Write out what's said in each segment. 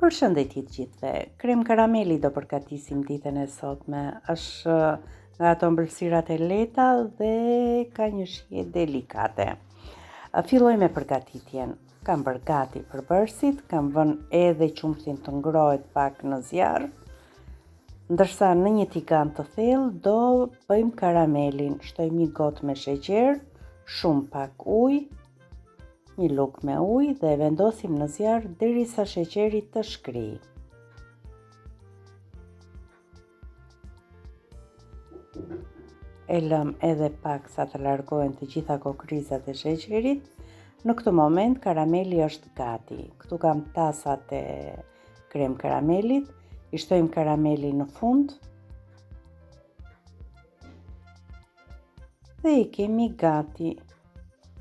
Përshëndetje të gjithëve. Krem karameli do përgatisim ditën e sotme. Është nga ato ëmbëlsirat e lehta dhe ka një shije delikate. Filloj me përgatitjen. Kam bërë gati përbërësit, kam vënë edhe qumshtin të ngrohet pak në zjarr. Ndërsa në një tigan të thellë do bëjmë karamelin. Shtojmë një gotë me sheqer, shumë pak ujë, një lugë me ujë dhe vendosim në zjarr derisa sheqeri të shkrijë. E lëm edhe pak sa të largohen të gjitha kokrizat e sheqerit. Në këtë moment karameli është gati. Këtu kam tasat e krem karamelit. I shtojmë karameli në fund. Dhe i kemi gati.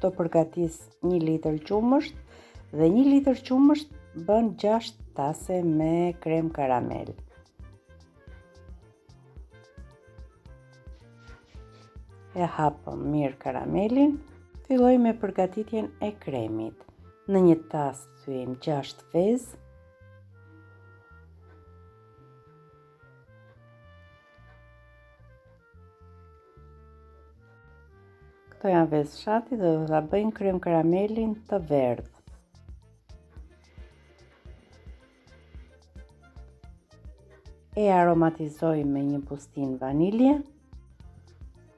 Do përgatis 1 litër qumësht dhe 1 litër qumësht bën 6 tase me krem karamel. E hapëm mirë karamelin, filloj me përgatitjen e kremit. Në një tas thyejmë 6 vezë. Këto janë vezë shati dhe do ta bëjnë krem karamelin të verdhë. E aromatizoj me një pustin vanilje.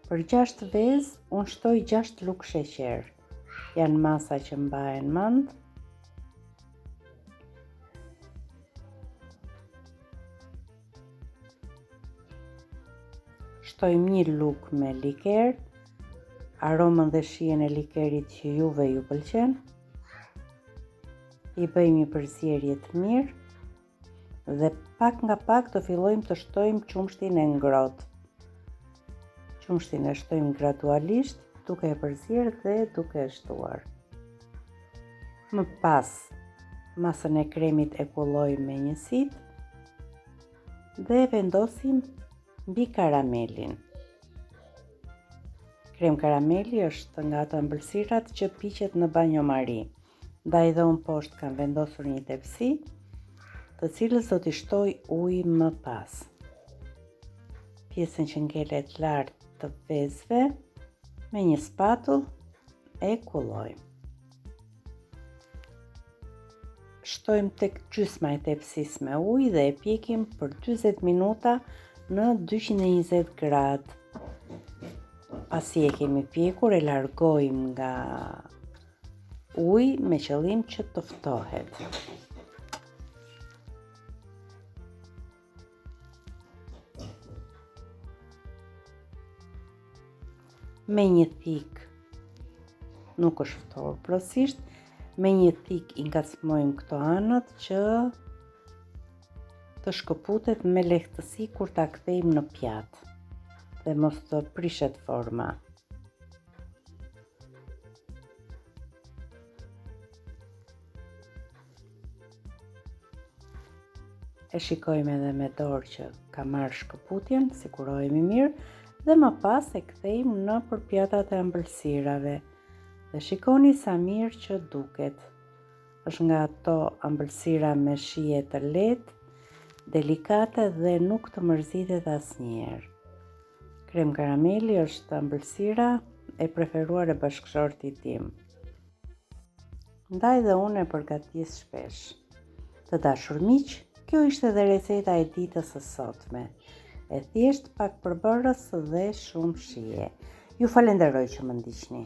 Për 6 vezë unë shtoj 6 lugë sheqer. Janë masa që mbahen mend. Shtojmë 1 lugë me liker. Aromën dhe shijen e likerit që juve ju pëlqen. I bëjmë një përzierje të mirë dhe pak nga pak do fillojmë të shtojmë qumshtin e ngrohtë. Qumshtin e shtojmë gradualisht duke e përzierë dhe duke e shtuar. Më pas masën e kremit e kullojmë me një sitë dhe vendosim mbi karamelin. Krem karameli është nga ato ëmbëlsirat që piqet në banjomari. Ndaj dhe unë poshtë kam vendosur një tepsi, të cilës do t'i shtoj ujë më pas. Pjesën që ngelet lart të vezëve me një spatull e kulloj. Shtojmë tek gjysma e tepsisë me ujë dhe e pjekim për 40 minuta në 220 gradë. Pasi e kemi pjekur, e largojmë nga ujë me qëllim që të ftohet. Me një thik, nuk është ftohur plotësisht, me një thik i ngacmojmë këto anët që të shkëputet me lehtësi kur ta kthejmë në pjatë dhe mos të prishet forma. E shikojmë edhe me dorë që ka marrë shkëputjen, sigurohemi mirë dhe më pas e kthejmë në përpjatat e ëmbëlsirave. Dhe shikoni sa mirë që duket. Është nga ato ëmbëlsira me shije të lehtë, delikate dhe nuk të mërzitet asnjëherë. Krem karameli është ëmbëlsira e preferuar e bashkëshortit tim. Ndaj dhe unë e përgatis shpesh. Të dashur miq, kjo ishte dhe receta e ditës së sotme. E thjesht, pak përbërës dhe shumë shije. Ju falenderoj që më ndiqni.